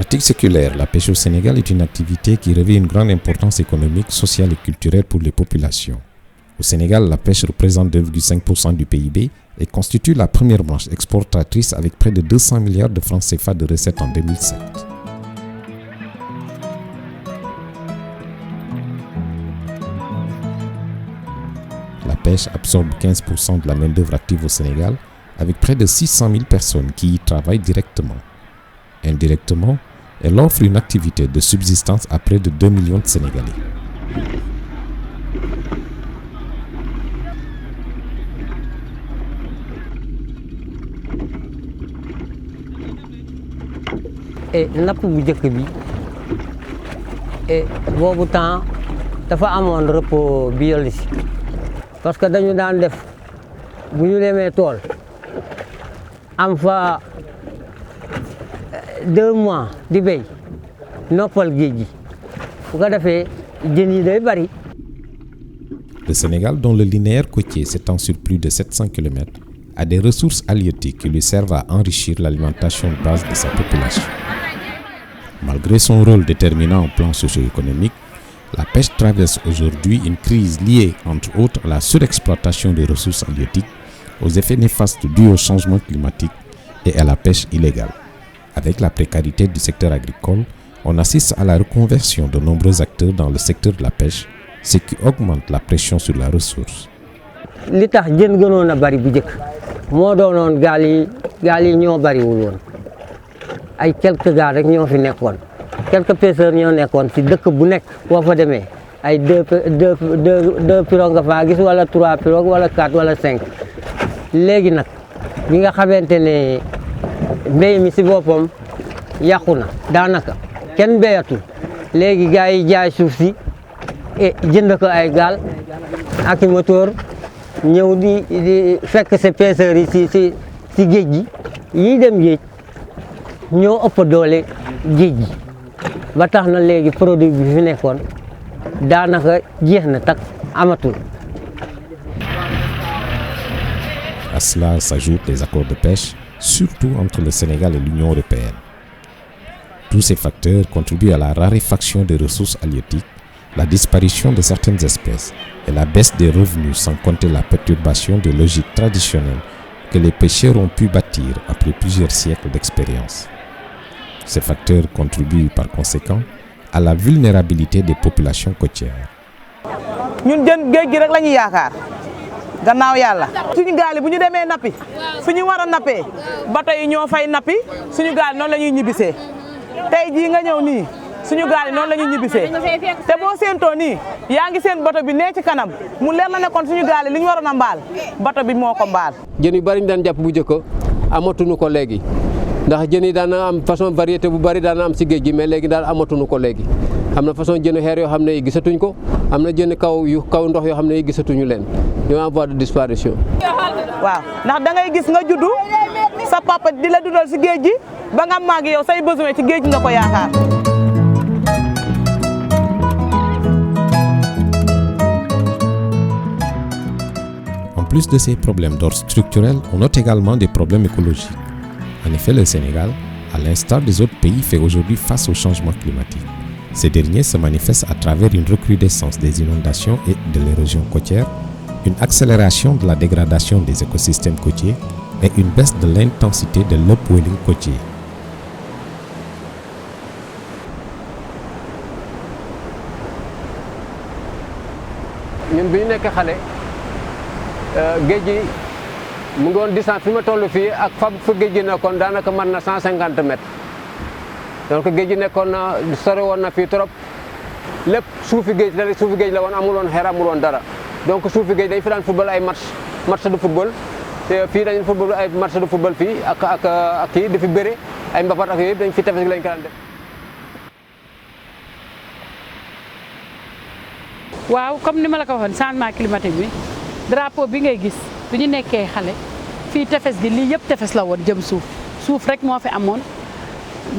pratique séculaire, la pêche au Sénégal est une activité qui revêt une grande importance économique, sociale et culturelle pour les populations. Au Sénégal, la pêche représente 2,5% du PIB et constitue la première branche exportatrice avec près de 200 milliards de francs CFA de recettes en 2007. La pêche absorbe 15% de la main-d'œuvre active au Sénégal, avec près de 600 000 personnes qui y travaillent directement. Indirectement, elle offre une activité de subsistance à près de 2 millions de Sénégalais. napp bu njëkk bi boobu temps dafa amoon repos biologique parce que dañu daan def bu ñu demee tool am fa 2 mois di béy noppal géej gi bu ko defee jën yi day bari. Le Sénégal, dont le linéaire côtier s'étend sur plus de 700 km, a des ressources halieutiques qui lui servent à enrichir l'alimentation de base de sa population. Malgré son rôle déterminant au plan socio-économique, la pêche traverse aujourd'hui une crise liée, entre autres, à la surexploitation des ressources halieutiques, aux effets néfastes dus au changement climatique et à la pêche illégale. Avec la précarité du secteur agricole, on assiste à la reconversion de nombreux acteurs dans le secteur de la pêche, ce qui augmente la pression sur la ressource. Li tax jën gënoon a bari bu njëkk moo doonoon gaal yi ñoo bariwul woon ay quelques gaal rek ñoo fi nekkoon quelques pêcheurs ñoo nekkoon ci dëkk bu nekk boo fa demee ay deux pirogues nga faa gis wala 3 pirogues wala 4 wala 5 léegi nag bi nga xamante ne mbéy mi ci boppam yàqu na daanaka kenn béyatul léegi gars yi jaay suuf si jënd ko ay gaal ak i moteur ñëw di fekk sa pêcheurs yi ci géej gi yiy dem géej ñoo ëpp doole géej gi ba tax na léegi produit bi fi nekkoon daanaka jeex na tak amatul. À cela s'ajoutent les accords de pêche, surtout entre le Sénégal et l'Union européenne. Tous ces facteurs contribuent à la raréfaction des ressources halieutiques, la disparition de certaines espèces et la baisse des revenus, sans compter la perturbation des logiques traditionnelles que les pêcheurs ont pu bâtir après plusieurs siècles d'expérience. Ces facteurs contribuent par conséquent à la vulnérabilité des populations côtières. ñun jën géej gi rek la ñuy yaakaar gannaaw yàlla suñu gaal yi bu ñu demee nappi fu ñu war a nappee bato yi ñoo fay nappi suñu gaal noonu la ñuy ñibbisee tey jii nga ñëw nii suñu gaal yi noonu la ñuy ñibbisee te boo séentoo nii yaa ngi seen bato bi nee ci kanam mu leer na ne kon suñu gaal yi li ñu waroon a mbaal bato bi moo ko mbaal. jën yu bari ñu daan jàpp bu njëkk amatuñu ko léegi ndax jën yi daan am façon variété bu bari daan am si géej gi mais léegi daal amatuñu ko léegi am na façon jën xeer yoo xam ne gisatuñ ko am na jën kaw ndox yoo xam ne gisatuñu leen ñoo en voie de disparition. waaw ndax da ngay gis nga juddu sa papa di la dundal si géej gi ba nga màgg yow say besoin ci géej gi nga ko yaakaar. En plus de ces problèmes d'ordre structurel, on note également des problèmes écologiques. En effet, le Sénégal, à l'instar des autres pays, fait aujourd'hui face au changement climatique. Ces derniers se manifestent à travers une recrudescence des inondations et de l'érosion côtière, une accélération de la dégradation des écosystèmes côtiers et une baisse de l'intensité de l'upwelling côtier. ñun bi ñu nekk xale géej gi mu ngi woon distance fi ma toll fii ak fa géej gi nekkoon daanaka mën na 150 mètres donc géej gi nekkoon na sore woon na fii trop lépp suufi géej la woon amul woon xeer amul woon dara donc suufi géej dañ fi daan football ay match de football te fii dañu football ay match de football fii ak kii di fi bëre ay mbapat ak yooyu dañ fi tefes gi lañ ko daan def. waaw comme ni ma la ko waxoon changement climatique bi drapeau bi ngay gis bu ñu nekkee xale fii tefes gi lii yëpp tefes la woon jëm suuf rek moo fi amoon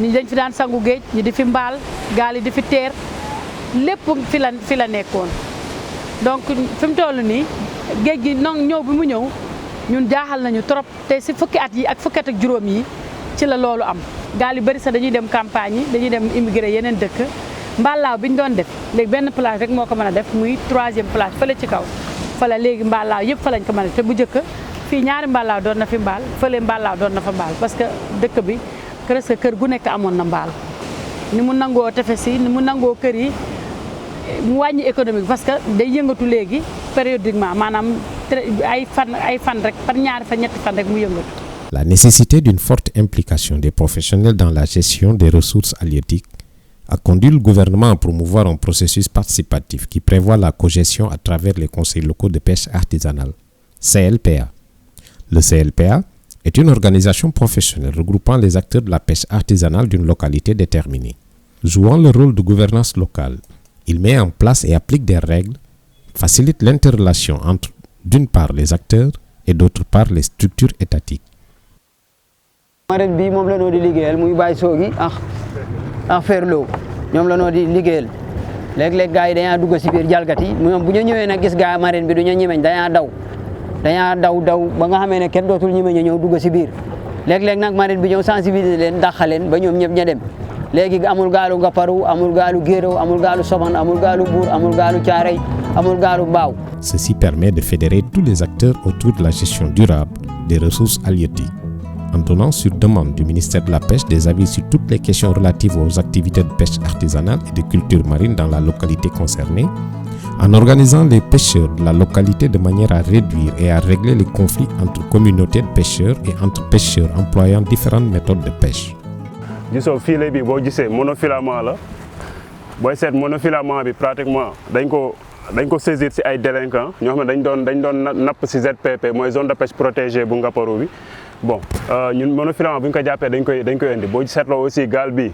ñi dañ fi daan sangu géej ñi di fi mbaal gaal yi di fi teer lépp fi la nekkoon donc fi mu toll nii géej gi ñëw bi mu ñëw ñun jaaxal nañu trop te si fukki at yi ak fukki at ak juróom yi ci la loolu am gaal yu bëri sax dañuy dem campagne yi dañuy dem immigré yeneen dëkk mbaalaaw bi ñu doon def léegi benn plage rek moo ko mën a def muy 3e plage fële ci kaw fële léegi mbaalaaw yëpp fa lañ ko mën a def te bu njëkk fii ñaari mbaalaaw doon na fi mbaal fële mbaalaaw doon na fa mbaal parce que dëkk bi presque kër gu nekk amoon na mbaal ni mu nangoo tefes yi ni mu nangoo kër yi mu wàññi économique parce que day yëngatu léegi périodiquement maanaam ay fan rek par ñaari fan ñetti fan rek mu yëngatu. La nécessité d'une forte implication des professionnels dans la gestion des ressources halieutiques a conduit le gouvernement à promouvoir un processus participatif qui prévoit la cogestion à travers les conseils locaux de pêche artisanale, CLPA. Le CLPA est une organisation professionnelle regroupant les acteurs de la pêche artisanale d'une localité déterminée. Jouant le rôle de gouvernance locale, il met en place et applique des règles, facilite l'interrelation entre, d'une part, les acteurs et d'autre part, les structures étatiques. marraine bi moom la noo di liggéeyal muy Baye Sogui ak Ferlo ñoom la noo di liggéeyal léeg-léeg gars yi dañaa dugg si biir jalgati ñoom bu ñu ñëwee nag gis gars marraine bi du ñu ñemeñ dañaa daw ba nga xamee ne kenn dootul ñemeñ ñëw dugg si biir léeg-léeg nag marraine bi ñëw sensibiliser leen dàqa leen ba ñoom ñëpp ña dem léegi amul gaalu Ngaparu amul gaalu Géraw amul gaalu Soban amul gaalu Buur amul gaalu Caaray amul gaalu Mbaaw. Ceci permet de fédérer tous les acteurs autour de la gestion durable des ressources halieutiques, en donnant sur demande du ministère de la Pêche des avis sur toutes les questions relatives aux activités de pêche artisanale et de culture marine dans la localité concernée, en organisant les pêcheurs de la localité de manière à réduire et à régler les conflits entre communautés de pêcheurs et entre pêcheurs employant différentes méthodes de pêche. gisoo filet bi boo gisee monofilament la booy seet monofilament bi pratiquement dañ ko saisir ci ay délinquants ñoo xam ne dañ doon napp ci ZPP mooy zone de pêche protégée bu Ngaparou bi bon ñun monofilament bu ñu ko jàppee dañ koy indi boo seetloo aussi gaal bi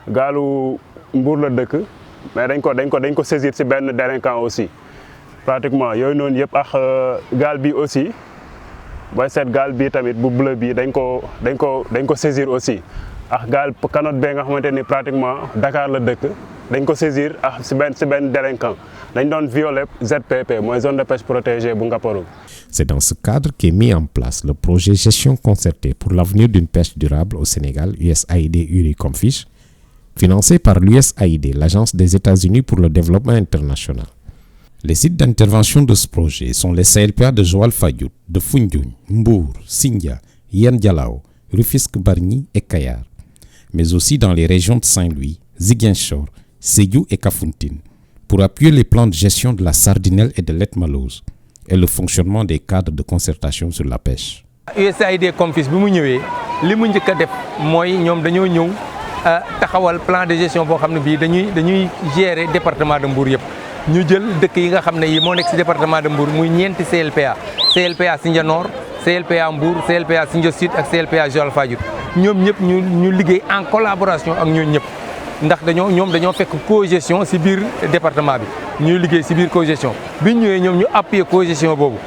gaalu Mbour la dëkk mais dañ ko saisir ci benn délinquant aussi pratiquement yooyu noonu yëpp ak gaal bi aussi booy seet gaal bi tamit bu bleu bi dañ ko saisir aussi. ak gaal canote bee nga xamante ni pratiquement Dakar la dëkk dañ ko saisir ak si benn délinquant dañ doon violer ZPP mooy zone de pêche protégée bu Ngaparou. C'est dans ce cadre qu'est mis en place le projet Gestion concertée pour l'avenir d'une pêche durable au Sénégal, USAID URI-COMFISH, financé par l'USAID, l'Agence des États-Unis pour le développement international. Les sites d'intervention de ce projet sont les CLPA de Joal-Fadiouth, de Foundiougne, Mbour, Sindia, Yène Dialao, Rufisque-Bargny et Kayar, mais aussi dans les régions de Saint-Louis, Ziguinchor, Sédhiou et Kafountine, pour appuyer les plans de gestion de la sardinelle et de l'Etmalose et le fonctionnement des cadres de concertation sur la pêche. USAID COMFISH bi mu ñëwee li mu njëkk a def mooy ñoom dañoo ñëw taxawal plan de gestion boo xam ne bii dañuy gérer département de Mbour yëpp ñu jël dëkk yi nga xam ne yi moo nekk ci département de Mbour muy ñeenti CLPA Sindia Nord, CLPA Mbour, CLPA Sindia Sud ak CLPA Joal-Fadiouth ñoom ñëpp ñu liggéey en collaboration ak ñooñu ñëpp ndax ñoom dañoo fekk cogestion ci biir département bi ñuy liggéey ci biir cogestion bi ñu ñëwee ñoom ñu appuyer cogestion boobu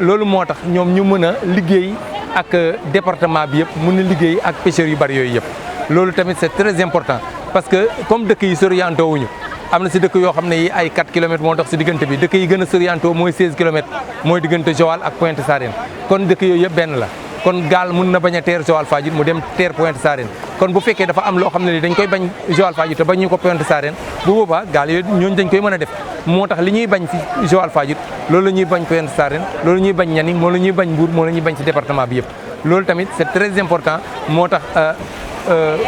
loolu moo tax ñoom ñu mën a liggéey ak département bi yëpp mën a liggéey ak pêcheurs yu bari yooyu yëpp loolu tamit c'est très important parce que comme dëkk yi soriantoo wuñu am na ci dëkk yoo xam ne yi ay 4 kilomètres moo dox ci diggante bi dëkk yi gën a soriantoo mooy 16 kilomètres mooy diggante Joal ak Pointe Sarène kon dëkk yooyu yëpp benn la kon gaal mën na bañ a teer Joal-Fadiouth mu dem teer Pointe Sarène kon bu fekkee dafa am loo xam ne ni dañ koy bañ Joal-Fadiouth te bañ ñu ko Pointe Sarène bu boobaa gaal yooyu ñooñu dañ koy mën a def moo tax li ñuy bañ fi Joal-Fadiouth loolu la ñuy bañ Pointe Sarène loolu la ñuy bañ Nianing moo la ñuy bañ Mbour moo la ñuy bañ ci département bi yëpp loolu tamit c'est très important moo tax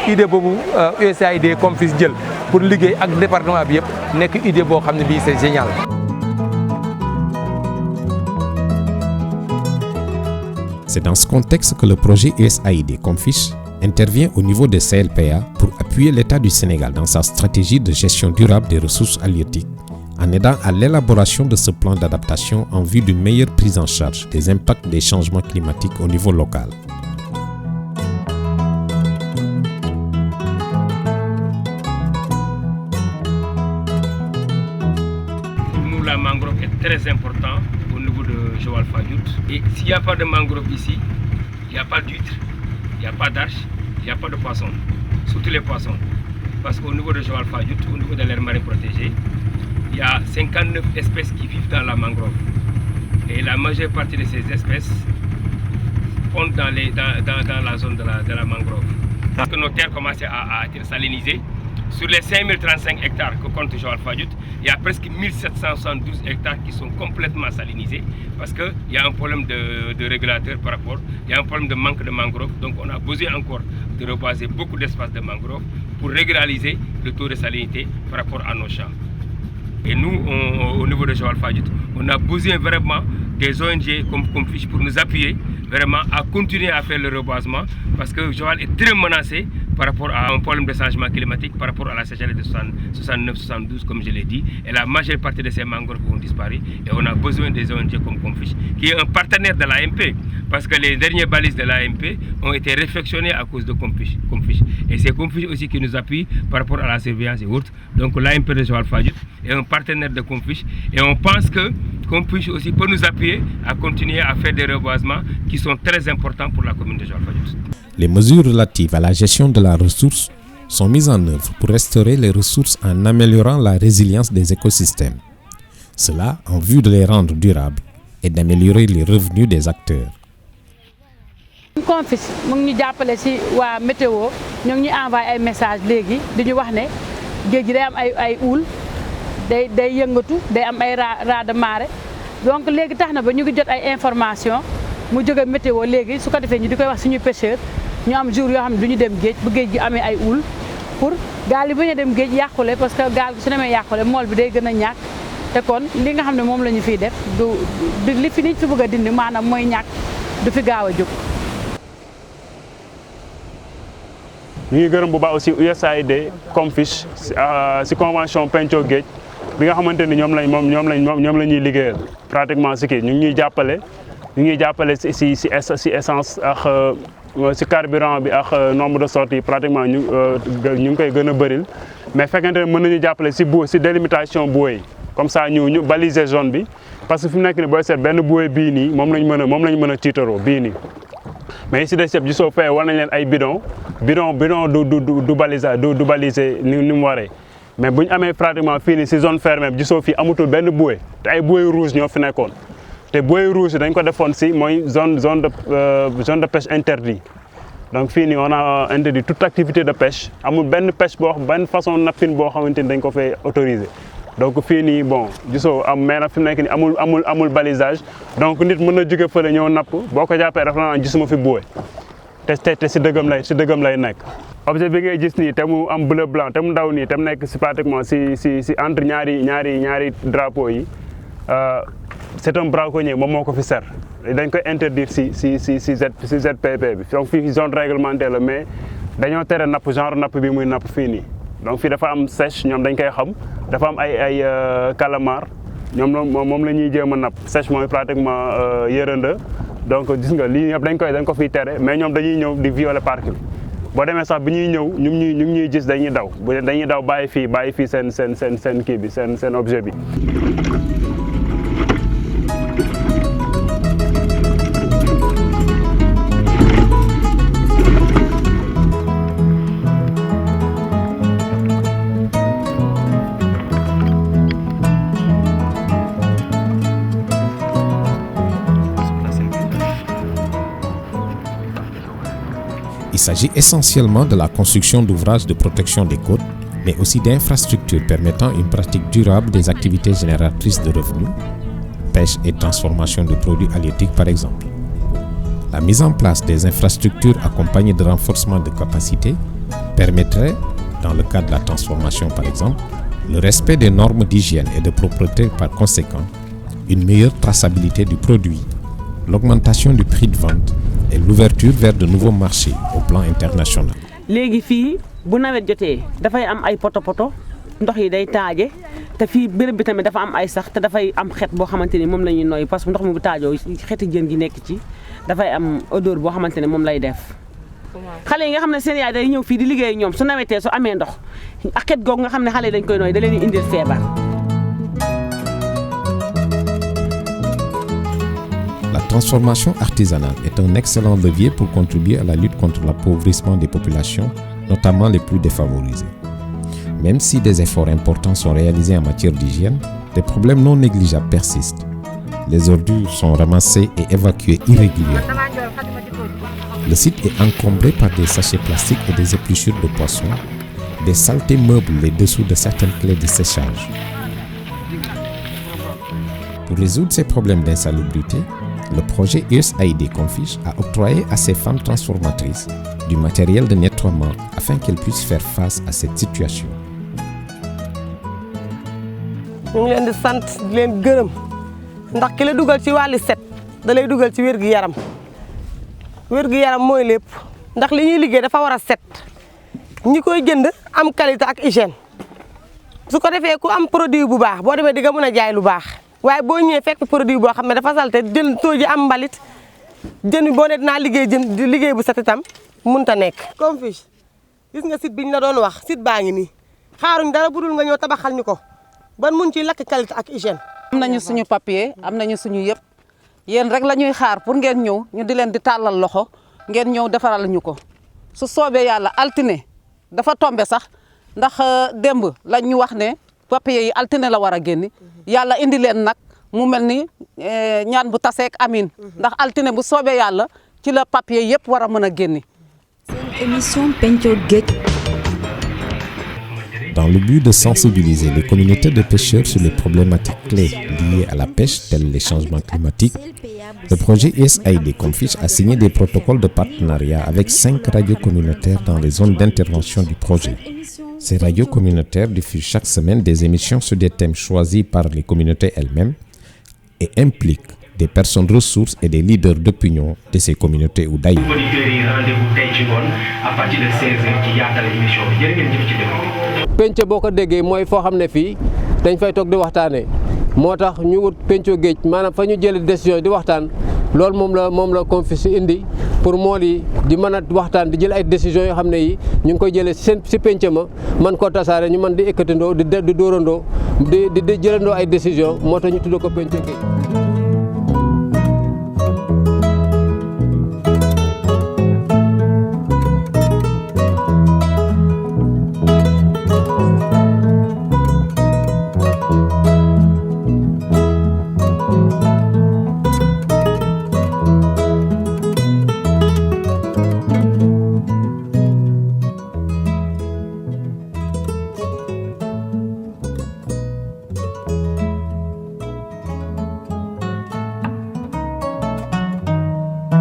idée boobu USAID COMFISH jël pour liggéey ak département bi yëpp nekk idée boo xam ne bii c'est génial. C'est dans ce contexte que le projet USAID COMFISH intervient au niveau des CLPA pour appuyer l'État du Sénégal dans sa stratégie de gestion durable des ressources halieutiques, en aidant à l'élaboration de ce plan d'adaptation en vue d'une meilleure prise en charge des impacts des changements climatiques au niveau local. Pour nous, la mangrove est très importante au niveau de Joal-Fadiouth. Et s'il n'y a pas de mangrove ici, il n'y a pas d'huîtres, il n'y a pas d'arches, il n'y a pas de poissons, surtout les poissons. Parce qu'au niveau de Joal-Fadiouth, au niveau de l'aire marine protégée, il y a 59 espèces qui vivent dans la mangrove. Et la majeure partie de ces espèces fondent dans la zone de la mangrove. Parce que nos terres commençaient à être salinisées. Sur les 5035 hectares que compte Joal Fadiouth, il y a presque 1772 hectares qui sont complètement salinisés parce qu'il y a un problème de régulateur par rapport, il y a un problème de manque de mangroves. Donc on a besoin encore de reboiser beaucoup d'espaces de mangroves pour régulariser le taux de salinité par rapport à nos champs. Et nous, au niveau de Joal Fadiouth, on a besoin vraiment des ONG comme Comfiche pour nous appuyer vraiment à continuer à faire le reboisement parce que Joal est très menacé par rapport à un problème de changement climatique, par rapport à la sécheresse de 69-72 comme je l'ai dit. Et la majeure partie de ces mangroves vont disparaître et on a besoin des ONG comme Comfiche qui est un partenaire de l'AMP parce que les dernières balises de l'AMP ont été réfectionnées à cause de Comfiche. Et c'est Comfiche aussi qui nous appuie par rapport à la surveillance et autres. Donc l'AMP de Joal Fadiouth est un partenaire de Comfiche et on pense que Comfiche aussi peut nous appuyer à continuer à faire des reboisements qui sont très importants pour la commune de Joal Fadiouth. Les mesures relatives à la gestion de la ressource sont mises en œuvre pour restaurer les ressources en améliorant la résilience des écosystèmes. Cela en vue de les rendre durables et d'améliorer les revenus des acteurs. Comfiche mu ngi ñu jàppale ci waa météo ñoo ngi ñu envoyé ay message léegi di ñu wax ne géej gi day am ay uul day yëngatu day am ay raz de marée donc léegi tax na ba ñu ngi jot ay information mu jóge météo léegi su ko defee ñu di koy wax suñu pêcheur ñu am jour yoo xam ne du ñu dem géej bu géej gi amee ay uul pour gaal yi bañ a dem géej yàqule parce que gaal gi su demee yàqule mool bi day gën a ñàkk te kon li nga xam ne moom la ñu fiy def du li fi nit fi bëgg a dindi maanaam mooy ñàkk du fi gaaw a jóg. ñu ngi gërëm bu baax aussi USAID Comfiche si convention Pencco Géej bi nga xamante ni ñoom la ñuy liggéeyal pratiquement si kii ñu ngi ñuy jàppale si essence ak si carburant bi ak nombre de sorties pratiquement ñu ngi koy gën a bëril mais fekkente ne mën nañu jàppale si délimitation bouée yi comme ça ñu baliser zone bi parce que fi mu nekk ni booy seet benn bouée bii nii moom lañ mën a tiitaroo bii nii mais si des yëpp gisoo fee war nañ leen ay bidon du baliser ni mu waree mais bu ñu amee pratiquement fii nii si zone fermée bi gisoo fii amatul benn bouée te ay bouée rouge ñoo fi nekkoon te bouée rouge dañ ko defoon si mooy zone de pêche interdite donc fii nii on a interdit toute activité de pêche amul benn pêche benn façon nappin boo xamante ni dañ ko fay autorisé donc fii nii bon gisoo mais nag fi mu nekk nii amul balisage donc nit mën na jóge fële ñëw napp boo ko jàppee dafa naan gisuma fi bouée te si dëggam lay nekk. objet bi ngay gis nii te mu am bleu blanc te mu ndaw nii te mu nekk si pratiquement si entre ñaari drapeau yi c'est un braconnier moom moo ko fi ser dañ koy interdire si ZPP bi donc fii zone réglementaire la mais dañoo tere napp genre napp bi muy napp fii nii donc fii dafa am sèche ñoom dañ koy xam dafa am ay calamar moom la ñuy jéem a napp sèche mooy pratiquement yërënda donc gis nga lii yëpp dañ ko fiy tere mais ñoom dañuy ñëw di violer parc bi boo demee sax bi ñuy ñëw ñu ngi ñuy gis dañuy daw bàyyi fii seen kii bi seen objet bi. Il s'agit essentiellement de la construction d'ouvrages de protection des côtes, mais aussi d'infrastructures permettant une pratique durable des activités génératrices de revenus, pêche et transformation de produits halieutiques par exemple. La mise en place des infrastructures accompagnées de renforcement de capacités permettrait, dans le cadre de la transformation par exemple, le respect des normes d'hygiène et de propreté par conséquent, une meilleure traçabilité du produit, l'augmentation du prix de vente et l'ouverture vers de nouveaux marchés au plan international. léegi fii bu nawet jotee dafay am ay poto ndox yi day taaje te fii béréb bi tamit dafa am ay sax te dafay am xet boo xamante ni moom la ñuy noyyi parce que ndox mi bu taajoo xeeti jën gi nekk ci dafay am odeur boo xamante ne moom lay def. xale yi nga xam ne seen yaay day ñëw fii di liggéey ñoom su nawetee su amee ndox ak xet googu nga xam ne xale yi dañ koy noyyi da leen di indil feebar. La transformation artisanale est un excellent levier pour contribuer à la lutte contre l'appauvrissement des populations, notamment les plus défavorisées. Même si des efforts importants sont réalisés en matière d'hygiène, des problèmes non négligeables persistent. Les ordures sont ramassées et évacuées irrégulièrement. Le site est encombré par des sachets plastiques et des épluchures de poissons. Des saletés meublent les dessous de certaines clés de séchage. Pour résoudre ces problèmes d'insalubrité, le projet USAID Confiche a octroyé à ces femmes transformatrices du matériel de nettoiement afin qu'elles puissent faire face à cette situation. ñu ngi leen di sant di leen gërëm ndax ki la dugal ci wàllu set da lay dugal ci wér-gu-yaram wér-gu-yaram mooy lépp ndax li ñuy liggéey dafa war a set ñi koy jënd am qualité ak hygiène su ko defee ku am produit bu baax boo demee di nga mën a jaay lu baax waaye boo ñëwee fekk produit boo xam ne dafa salte jën too ji am mbalit jën boo ne dinaa liggéey jën di liggéey bu set itam mënut a nekk. Confiche gis nga site bi ñu la doon wax site baa ngi nii xaaruñ dara budul nga ñëw tabaxal ñu ko ban mun ci lakk qualité ak hygiène. am nañu suñu papier am nañu suñu yëpp yéen rek la ñuy xaar pour ngeen ñëw ñu di leen di tàllal loxo ngeen ñëw defaral ñu ko su soobee yàlla altine dafa tombe sax ndax démb lañ ñu wax ne papier yi altine la war a génni yàlla indi leen nag mu mel ni ñaan bu taseek amin ndax altine bu soobee yàlla ci la papier yëpp war a mën a génni. Seen émission Pencco Géej. Dans le but de sensibiliser les communautés de pêcheurs sur les problématiques clés liées à la pêche, telles les changements climatiques, le projet USAID Confiche a signé des protocoles de partenariat avec 5 radios communautaires dans les zones d'intervention du projet. Ces radios communautaires diffusent chaque semaine des émissions sur des thèmes choisis par les communautés elles-mêmes et impliquent des personnes ressources et des leaders d'opinion de ces communautés ou d'ailleurs. penc boo ko déggee mooy foo xam ne fii dañ fay toog di waxtaanee moo tax ñu wut pencoo géej maanaam fa ñu jëlee décision di waxtaan loolu moom la Confiche indi pour mool yi di mën a waxtaan di jël ay décisions yoo xam ne yi ñu ngi koy jëlee si penc ma man koo tasaare ñu mën di ekkatindoo di dóorandoo di jëlandoo ay décisions moo tax ñu tudd ko pencoo géej.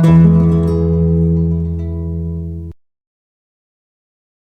Thank you.